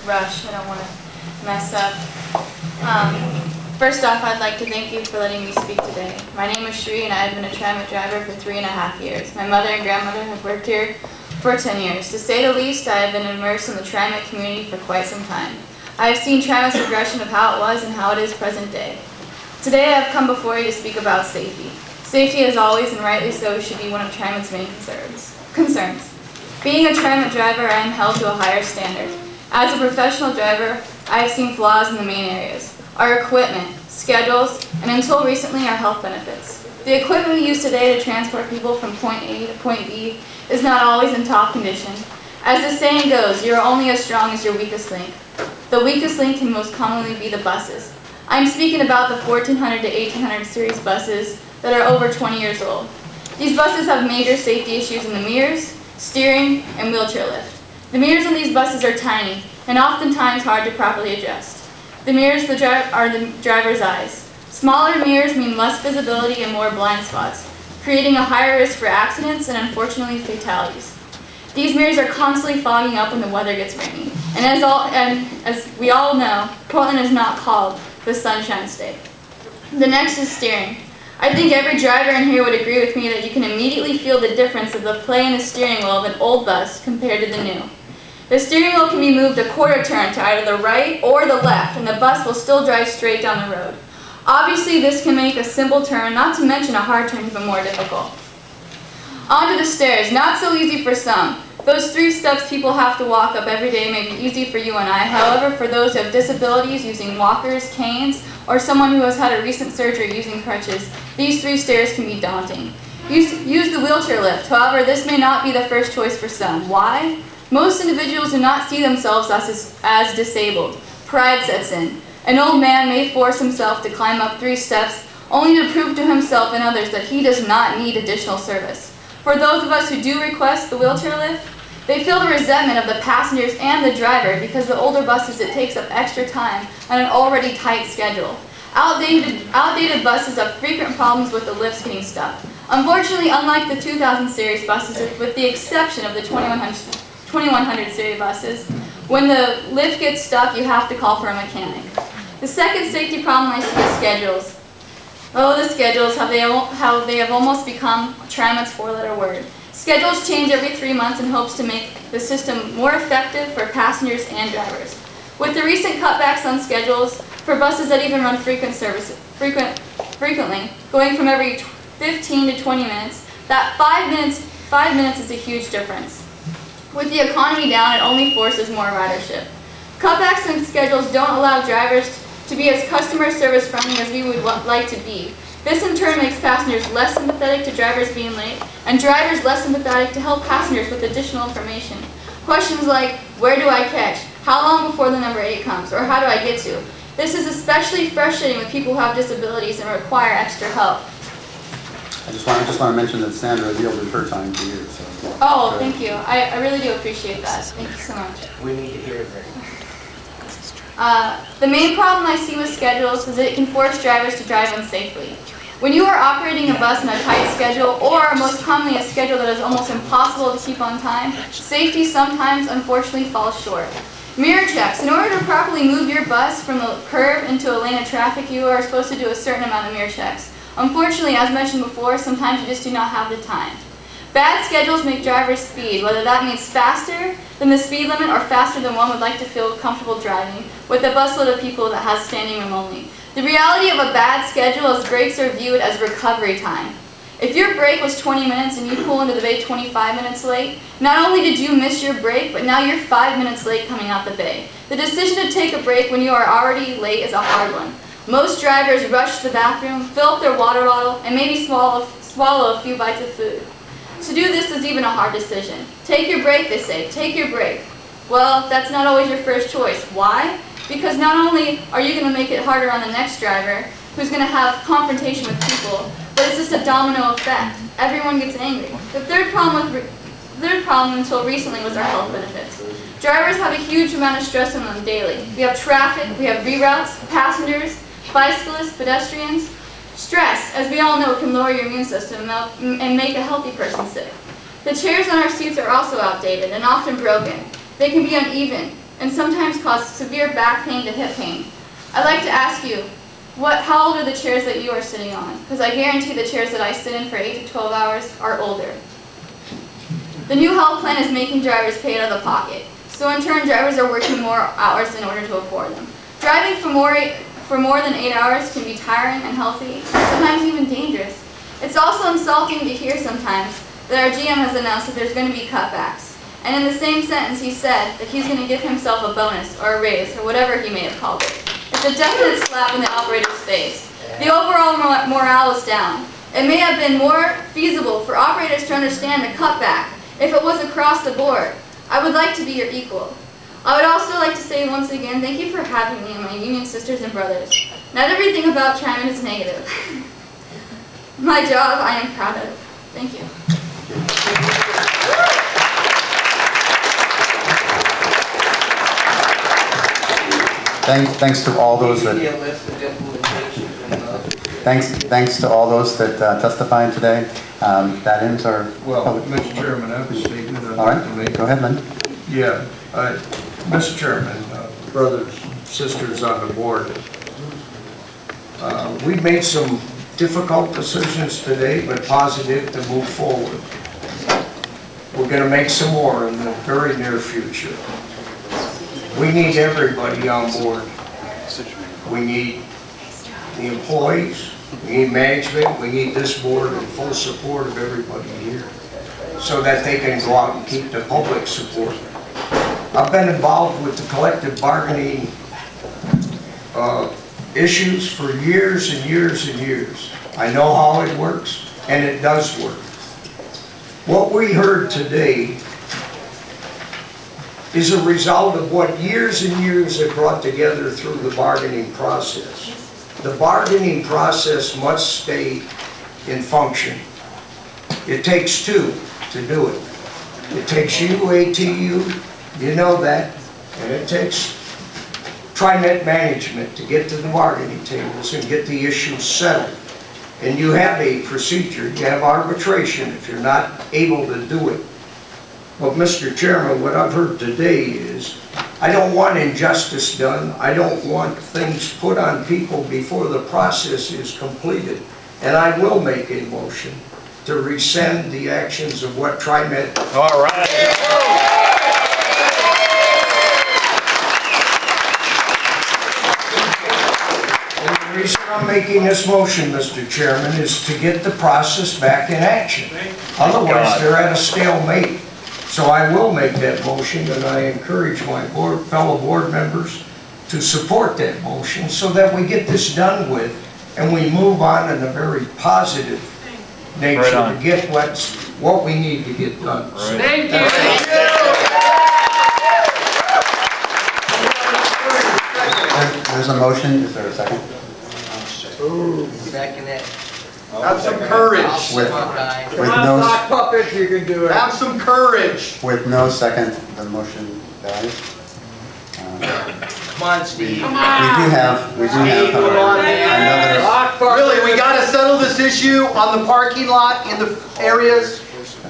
rush. I don't want to mess up. First off, I'd like to thank you for letting me speak today. My name is Shree, and I have been a transit driver for 3.5 years. My mother and grandmother have worked here for 10 years. To say the least, I have been immersed in the transit community for quite some time. I have seen transit progression of how it was and how it is present day. Today, I have come before you to speak about safety. Safety, as always, and rightly so, should be one of transit's main concerns. Being a transit driver, I am held to a higher standard. As a professional driver, I have seen flaws in the main areas: our equipment, schedules, and until recently, our health benefits. The equipment we use today to transport people from point A to point B is not always in top condition. As the saying goes, you are only as strong as your weakest link. The weakest link can most commonly be the buses. I'm speaking about the 1400 to 1800 series buses that are over 20 years old. These buses have major safety issues in the mirrors, steering, and wheelchair lift. The mirrors on these buses are tiny and oftentimes hard to properly adjust. The mirrors are the driver's eyes. Smaller mirrors mean less visibility and more blind spots, creating a higher risk for accidents and unfortunately fatalities. These mirrors are constantly fogging up when the weather gets rainy. And as we all know, Portland is not called the Sunshine State. The next is steering. I think every driver in here would agree with me that you can immediately feel the difference of the play in the steering wheel of an old bus compared to the new. The steering wheel can be moved a quarter turn to either the right or the left, and the bus will still drive straight down the road. Obviously, this can make a simple turn, not to mention a hard turn, even more difficult. Onto the stairs, not so easy for some. Those 3 steps people have to walk up every day may be easy for you and I. However, for those who have disabilities using walkers, canes, or someone who has had a recent surgery using crutches, these 3 stairs can be daunting. Use the wheelchair lift. However, this may not be the first choice for some. Why? Most individuals do not see themselves as disabled. Pride sets in. An old man may force himself to climb up 3 steps only to prove to himself and others that he does not need additional service. For those of us who do request the wheelchair lift, they feel the resentment of the passengers and the driver because the older buses, it takes up extra time on an already tight schedule. Outdated buses have frequent problems with the lifts getting stuck. Unfortunately, unlike the 2000 series buses, with the exception of the 2100 series buses, when the lift gets stuck, you have to call for a mechanic. The second safety problem I see is schedules. Oh, the schedules, how they have almost become Trammit's 4-letter word. Schedules change every 3 months in hopes to make the system more effective for passengers and drivers. With the recent cutbacks on schedules for buses that even run frequently, going from every 15 to 20 minutes, that 5 minutes is a huge difference. With the economy down, it only forces more ridership. Cutbacks on schedules don't allow drivers to be as customer service friendly as we would like to be. This in turn makes passengers less sympathetic to drivers being late, and drivers less sympathetic to help passengers with additional information. Questions like, where do I catch? How long before the number 8 comes? Or how do I get to? This is especially frustrating with people who have disabilities and require extra help. I just want to mention that Sandra yielded her time to you. So. Oh, thank you. I really do appreciate that. Thank you so much. We need to hear it. The main problem I see with schedules is that it can force drivers to drive unsafely. When you are operating a bus on a tight schedule, or most commonly a schedule that is almost impossible to keep on time, safety sometimes unfortunately falls short. Mirror checks. In order to properly move your bus from a curve into a lane of traffic, you are supposed to do a certain amount of mirror checks. Unfortunately, as mentioned before, sometimes you just do not have the time. Bad schedules make drivers speed, whether that means faster than the speed limit or faster than one would like to feel comfortable driving, with a busload of people that has standing room only. The reality of a bad schedule is breaks are viewed as recovery time. If your break was 20 minutes and you pull into the bay 25 minutes late, not only did you miss your break, but now you're 5 minutes late coming out the bay. The decision to take a break when you are already late is a hard one. Most drivers rush to the bathroom, fill up their water bottle, and maybe swallow a few bites of food. To do this is even a hard decision. Take your break, they say. Take your break. Well, that's not always your first choice. Why? Because not only are you going to make it harder on the next driver, who's going to have confrontation with people, but it's just a domino effect. Everyone gets angry. The third problem until recently was our health benefits. Drivers have a huge amount of stress on them daily. We have traffic, we have reroutes, passengers, bicyclists, pedestrians. Stress, as we all know, can lower your immune system and make a healthy person sick. The chairs on our seats are also outdated and often broken. They can be uneven. and sometimes cause severe back pain to hip pain. I'd like to ask you, how old are the chairs that you are sitting on? Because I guarantee the chairs that I sit in for 8 to 12 hours are older. The new health plan is making drivers pay out of the pocket. So in turn, drivers are working more hours in order to afford them. Driving for more than 8 hours can be tiring, unhealthy, and sometimes even dangerous. It's also insulting to hear sometimes that our GM has announced that there's going to be cutbacks. And in the same sentence, he said that he's going to give himself a bonus or a raise or whatever he may have called it. It's a definite slap in the operator's face. The overall morale is down. It may have been more feasible for operators to understand the cutback if it was across the board. I would like to be your equal. I would also like to say once again, thank you for having me and my union sisters and brothers. Not everything about TriMet is negative. My job, I am proud of. Thank you. Thanks to all those that. Thanks to all those that testified today. That ends our. Well, Mr. Chairman, I have a statement I'd all like right. to make. Go ahead, Lynn. Yeah, Mr. Chairman, brothers, sisters on the board, we made some difficult decisions today, but positive to move forward. We're going to make some more in the very near future. We need everybody on board. We need the employees, we need management, we need this board in full support of everybody here so that they can go out and keep the public support. I've been involved with the collective bargaining issues for years and years and years. I know how it works, and it does work. What we heard today is a result of what years and years have brought together through the bargaining process. The bargaining process must stay in function. It takes two to do it. It takes you, ATU, you know that, and it takes TriMet management to get to the bargaining tables and get the issues settled. And you have a procedure, you have arbitration if you're not able to do it. But Mr. Chairman, what I've heard today is, I don't want injustice done. I don't want things put on people before the process is completed. And I will make a motion to rescind the actions of what TriMet. All right. And the reason I'm making this motion, Mr. Chairman, is to get the process back in action. Otherwise, they're at a stalemate. So I will make that motion, and I encourage my fellow board members to support that motion so that we get this done with and we move on in a very positive nature to get what we need to get done. Right. Thank you. There's a motion. Is there a second? Second it. Have some courage. With no Puppets, you can do it. Have some courage. with no second, the motion dies. Come on, Steve. We do have. Come on, man. Another. Really, we got to settle this issue on the parking lot in the areas.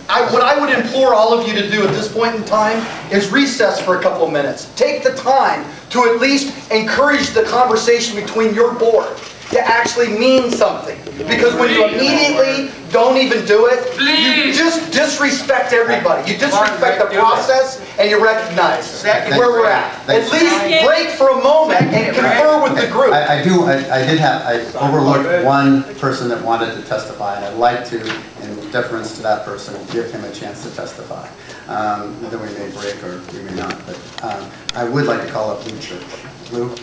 What I would implore all of you to do at this point in time is recess for a couple of minutes. Take the time to at least encourage the conversation between your board to actually mean something. Because when you immediately don't even do it, you just disrespect everybody. You disrespect the process and you recognize where we're at. At least break for a moment and confer with the group. I overlooked one person that wanted to testify, and I'd like to, in deference to that person, give him a chance to testify. Then we may break or we may not, but I would like to call up Lou Church. Lou?